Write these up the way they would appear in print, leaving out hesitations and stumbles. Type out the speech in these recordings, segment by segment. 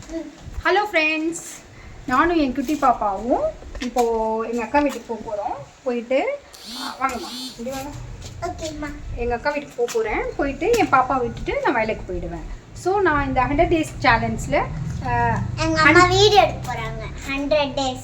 Hello friends, நானும் என் குட்டி பாப்பாவும் இப்போது எங்கள் அக்கா வீட்டுக்கு போக போகிறோம். போயிட்டு வாங்கம்மா இப்படி வாங்க. ஓகேம்மா. எங்கள் அக்கா வீட்டுக்கு போக போகிறேன். போயிட்டு என் பாப்பா விட்டுட்டு நான் வேலைக்கு போயிடுவேன். ஸோ நான் இந்த 100 days சேலஞ்சில் எங்கள் அம்மா வீடியோ எடுக்க போகிறாங்க. 100 days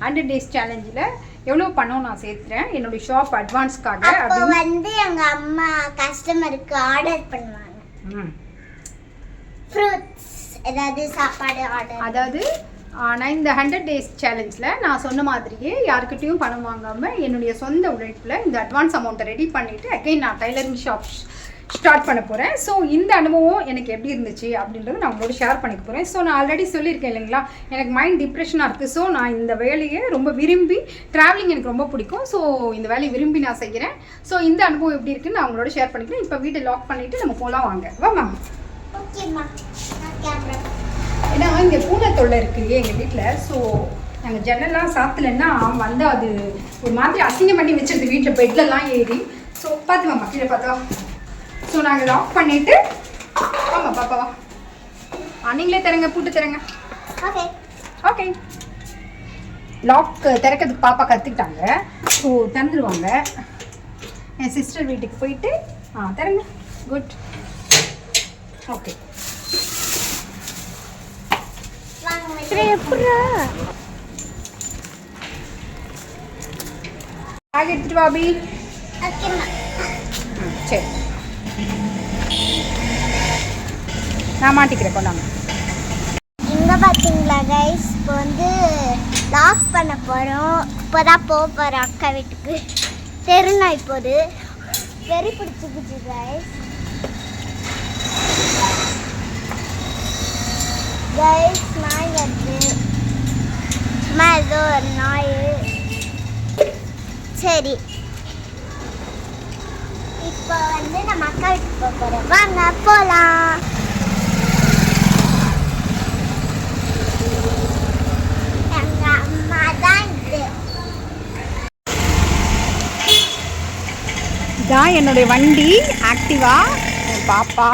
100 days சேலஞ்சில் எவ்வளோ பணம் நான் சேர்த்துறேன் என்னுடைய ஷாப் அட்வான்ஸ்க்காக. அப்போ வந்து எங்கள் அம்மா கஸ்டமருக்கு ஆர்டர் பண்ணுவாங்க. ஃப்ரூட்ஸ் ஏதாவது சாப்பாடு ஆர்டர். அதாவது நான் இந்த 100 days சேலஞ்சில் நான் சொன்ன மாதிரியே யாருக்கிட்டையும் பணம் வாங்காமல் என்னுடைய சொந்த உழைப்பில் இந்த அட்வான்ஸ் அமௌண்ட்டை ரெடி பண்ணிவிட்டு அகைன் நான் டைலரிங் ஷாப் ஸ்டார்ட் பண்ண போகிறேன். ஸோ இந்த அனுபவம் எனக்கு எப்படி இருந்துச்சு அப்படின்றத நான் உங்களோட ஷேர் பண்ணிக்க போகிறேன். ஸோ நான் ஆல்ரெடி சொல்லியிருக்கேன் இல்லைங்களா, எனக்கு மைண்ட் டிப்ரெஷனாக இருக்குது. ஸோ நான் இந்த வேலையை ரொம்ப விரும்பி, ட்ராவலிங் எனக்கு ரொம்ப பிடிக்கும். ஸோ இந்த வேலையை விரும்பி நான் செய்கிறேன். ஸோ இந்த அனுபவம் எப்படி இருக்குன்னு நான் உங்களோட ஷேர் பண்ணிக்கிறேன். இப்போ வீட்டை லாக் பண்ணிவிட்டு நம்ம போகலாம் வாங்க. வாமா. ஓகேம்மா. ஏன்னா இங்கே பூனை தொல்லை இருக்குது எங்கள் வீட்டில். ஸோ நாங்கள் ஜன்னல்லாம் சாத்தலைன்னா வந்து அது ஒரு மாதிரி அசிங்கம் பண்ணி வச்சிருது வீட்டில் பெட்லலாம் ஏறி. ஸோ பார்த்து வாமா, கீழே பார்த்தா. ஸோ நாங்கள் லாக் பண்ணிவிட்டு ஆமாம் பாப்பாவா நீங்களே தரங்க, பூட்டு தரங்க. Okay okay. லாக் திறக்கிறதுக்கு பாப்பா கற்றுக்கிட்டாங்க. ஸோ திறந்துருவாங்க. என் சிஸ்டர் வீட்டுக்கு போயிட்டு தரங்க. குட். ஓகே. பேக் எடுத்துட்டு வாபி. சரி, நான் மாட்டிக்கிறேன். கொண்டாங்க. இங்கே பார்த்தீங்களா கைஸ், இப்போ வந்து லாக் பண்ண போகிறோம். இப்போ தான் போக போகிறோம் அக்கா வீட்டுக்கு. தெருநாய் போது வெறி பிடிச்சிக்கிச்சு கைஸ். கைஸ் நாய் வருது. சும்மா ஏதோ ஒரு நாய். சரி, இப்போ வந்து நம்ம அக்கா வீட்டுக்கு போக போகிறோம். வாங்க போகலாம். எங்கள் அம்மா தான் இது. இதான் என்னுடைய வண்டி ஆக்டிவா. என் பாப்பா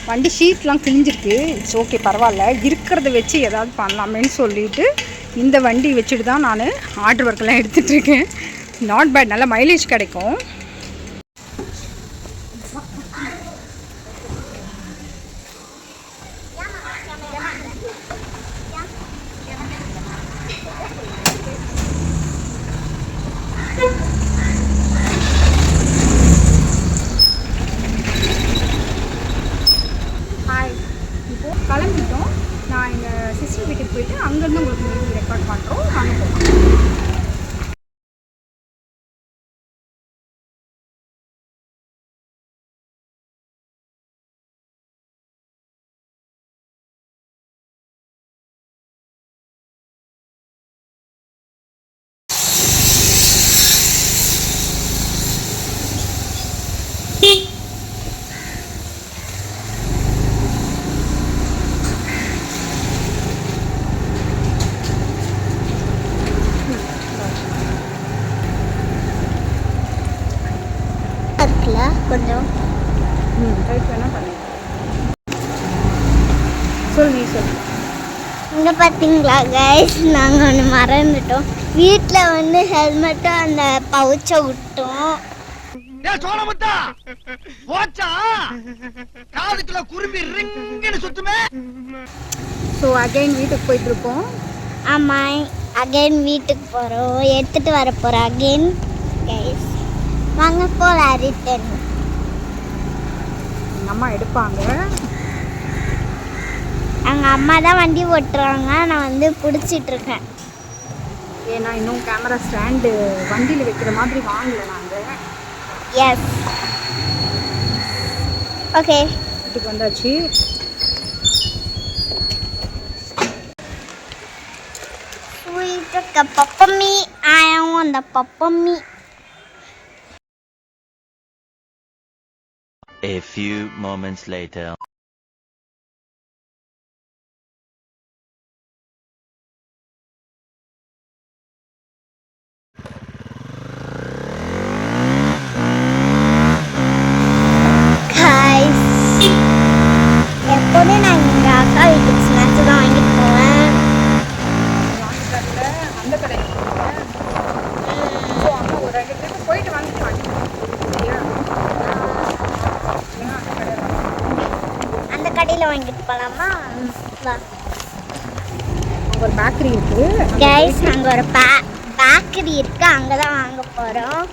வண்டி ஷீட்லாம் கிழிஞ்சிருக்கு. இட்ஸ் ஓகே, பரவாயில்ல, இருக்கிறத வச்சு ஏதாவது பண்ணலாமேன்னு சொல்லிட்டு இந்த வண்டி வச்சுட்டு தான் நான் ஆர்டர் ஒர்க்கெல்லாம் எடுத்துகிட்ருக்கேன். நாட் பேட், நல்ல மைலேஜ் கிடைக்கும். கிளம்பிட்டோம். நான் எங்கள் சிஸ்டர் வீட்டுக்கு போயிட்டு அங்கேருந்து உங்களுக்கு வீடியோ ரெக்கார்ட் பண்ணுறோம். வாங்க போகலாம். இருக்குல்ல கொஞ்சம். ரைட் வேணால் பண்ணி சொல், நீ சொல். இங்கே பார்த்தீங்களா கைஸ், நாங்கள் ஒன்று மறந்துட்டோம். வீட்டில் வந்து ஹெல்மெட்டும் அந்த பவுச்சை விட்டோம். ஸோ அகைன் வீட்டுக்கு போயிட்டுருக்கோம். ஆமாம், அகைன் வீட்டுக்கு போகிறோம். எடுத்துகிட்டு வர போகிறோம் அகைன் கைஸ். வாங்க போகலாம். ரிட்டன் எங்கள் அம்மா எடுப்பாங்க. எங்கள் அம்மா தான் வண்டி ஓட்டுறாங்க, நான் வந்து பிடிச்சிட்ருக்கேன். ஏன்னா இன்னும் கேமரா ஸ்டாண்டு வண்டியில் வைக்கிற மாதிரி வாங்கலை நாங்கள். Yes, okay. வீட்டுக்கு வந்தாச்சு. ஸ்வீட் இருக்க பப்பம்மி. ஆயும் அந்த பப்பம்மி. A few moments later. Guys, எப்போதும் நான் எங்கள் அக்கா வீட்டுக்கு ஸ்நாக்ஸ் தான் வாங்கிட்டு வா அங்கே ஒரு பேக்கரி இருக்குது. கைஸ் அங்கே ஒரு பேக்கரி இருக்குது, அங்கே தான் வாங்க போகிறோம்.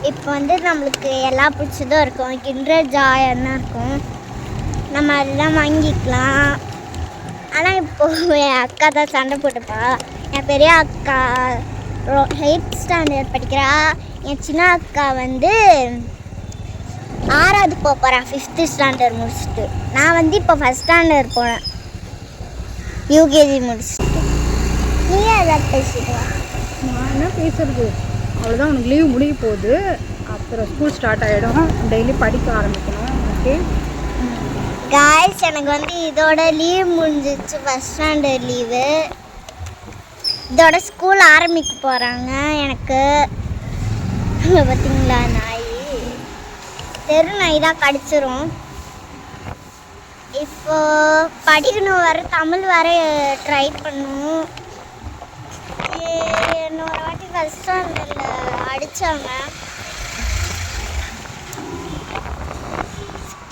இப்போ வந்து நம்மளுக்கு எல்லாம் பிடிச்சதும் இருக்கும். கிண்டர் ஜாய் என்ன இருக்கும், நம்ம அதெல்லாம் வாங்கிக்கலாம். ஆனால் இப்போது என் அக்கா தான் சண்டை போட்டுப்பா. என் பெரிய அக்கா 8th ஸ்டாண்டர்ட் படிக்கிறா. என் சின்ன அக்கா வந்து 6வது போகிறா 5th ஸ்டாண்டர்ட் முடிச்சுட்டு. நான் வந்து இப்போ 1st ஸ்டாண்டர்ட் போனேன், யூகேஜி முடிச்சுட்டு. நீ ஏதாவது பேசிடுவா? நான் என்ன பேசுறது, அவ்வளோதான். உனக்கு லீவ் முடிய போகுது, அப்புறம் ஸ்கூல் ஸ்டார்ட் ஆகிடும், டெய்லி படிக்க ஆரம்பிக்கணும். ஓகே காய்ஸ், எனக்கு வந்து இதோட லீவ் முடிஞ்சிச்சு, 1st ஸ்டாண்டர்ட் லீவு. இதோட ஸ்கூல் ஆரம்பிக்க போகிறாங்க எனக்கு. பார்த்தீங்களா, நாய் தெரு நாய் தான் கடிச்சிரும். இப்போ படிக்கணும், வர தமிழ் வர ட்ரை பண்ணும். இன்னொரு வாட்டி 1st ஸ்டாண்டர்டில் அடித்தாங்க.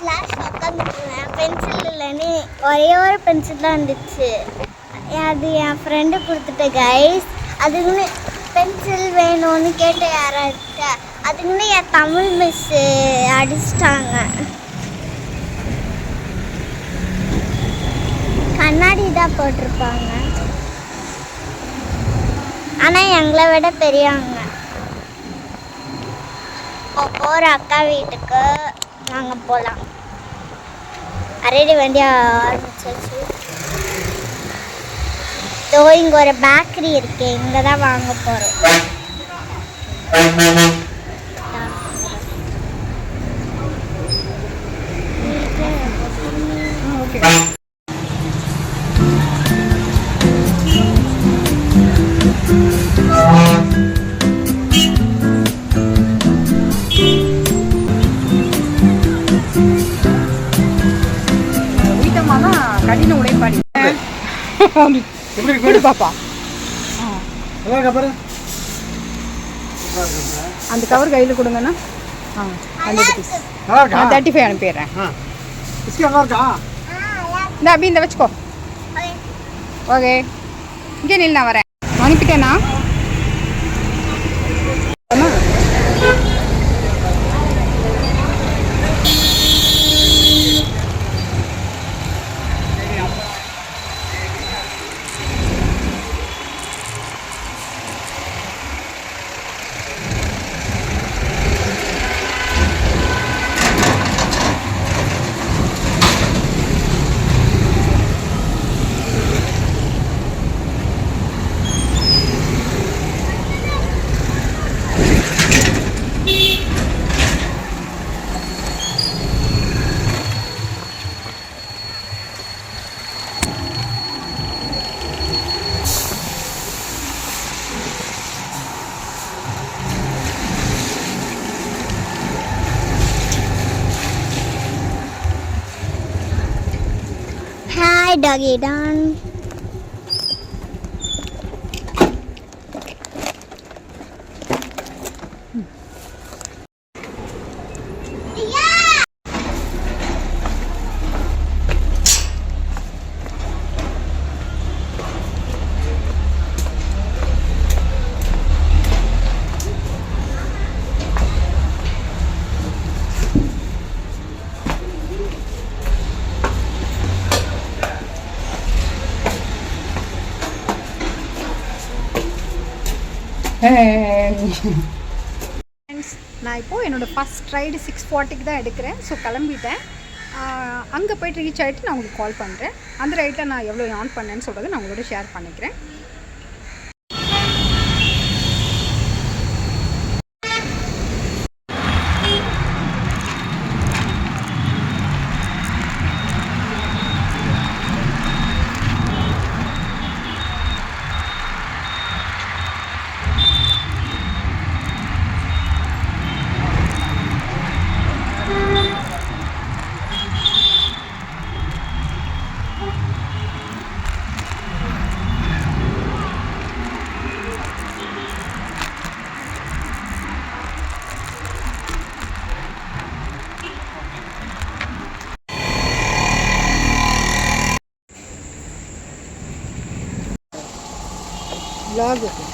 கிளாஸ் உட்காந்துருந்தேன், பென்சில் இல்லைன்னு ஒரே ஒரு பென்சில் தான் இருந்துச்சு. அது என் ஃப்ரெண்டு கொடுத்துட்ட கைஸ். அதுக்குன்னு பென்சில் வேணும்னு கேட்டு யாராட்ட, அதுக்குன்னு என் தமிழ் மிஸ்ஸு அடிச்சிட்டாங்க. கண்ணாடி தான் போட்டிருப்பாங்க, ஆனால் எங்களை விட பெரியவங்க. இப்போ போகிற அக்கா வீட்டுக்கு நாங்கள் போகலாம். அரடி வண்டி ஆரம்பிச்சாச்சு. இதோ இங்கே ஒரு பேக்கரி இருக்கு, இங்கே தான் வாங்க போகிறோம். ஓகே வீட்டம்மா தான் கடின உழைப்பாடி. எப்படி பாப்பா அந்த கவர் கையில் கொடுங்கண்ணா. ஆ 35 அனுப்பிடுறேன். இந்த அப்படி இந்த வச்சுக்கோ. ஓகே இங்கே நில், நான் வரேன். அனுப்பிட்டேண்ணா. Hi, doggy done. நான் இப்போது என்னோடய ஃபஸ்ட் ரைடு 6:40க்கு தான் எடுக்கிறேன். ஸோ கிளம்பிட்டேன். அங்கே போய்ட்டு ரீச் ஆகிட்டு நான் உங்களுக்கு கால் பண்ணுறேன். அந்த ரைட்டில் நான் எவ்வளோ ஆன் பண்ணேன்னு சொல்கிறத நான் உங்களோட ஷேர் பண்ணிக்கிறேன். விலாகுக்கு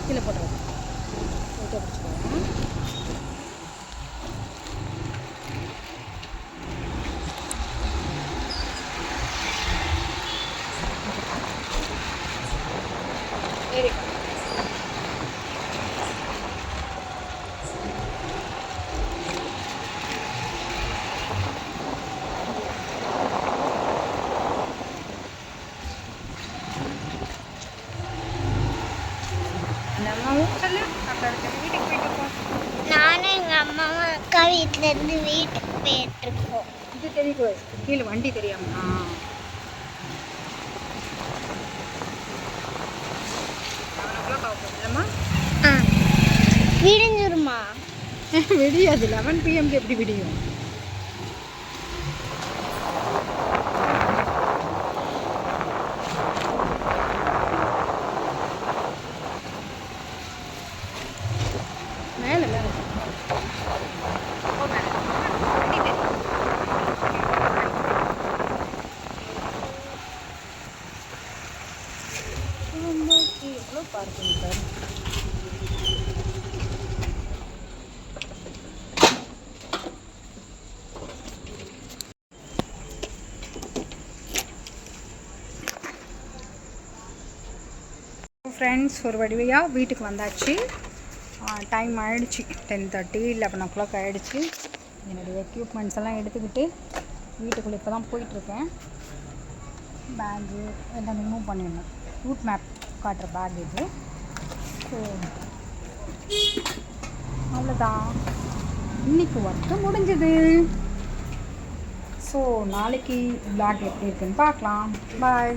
கீழே போட்டு ஃபோட்டோ பிடிச்சிக்கலாம். வீட்டுக்கு போயிட்டு போ. நானும் எங்கள் அம்மாவும் அக்கா வீட்டிலேருந்து வீட்டுக்கு போயிட்டுருக்கோம். இது தெரியும் கீழே வண்டி தெரியாமா? இல்லைம்மா விடிஞ்சிருமா? விடியாது. 11 PM எப்படி விடியும்? மேலே மேலே எவ்வளோ பார்க்கிங் சார். ஃப்ரெண்ட்ஸ், ஒரு வடிவையாக வீட்டுக்கு வந்தாச்சு. டைம் ஆகிடுச்சு 10:30 11 o'clock ஆகிடுச்சு. என்னுடைய எக்யூப்மெண்ட்ஸ் எல்லாம் எடுத்துக்கிட்டு வீட்டுக்குள்ளே இப்போ தான் போயிட்டுருக்கேன். பேகு எல்லாம் ரிமூவ் பண்ணிடணும். ரூட் மேப் காட்டுற பேக் இது. ஸோ அவ்வளோதான், இன்றைக்கி ஒர்க்கு முடிஞ்சுது. ஸோ நாளைக்கு vlog எப்படி இருக்குன்னு பார்க்கலாம். பாய்.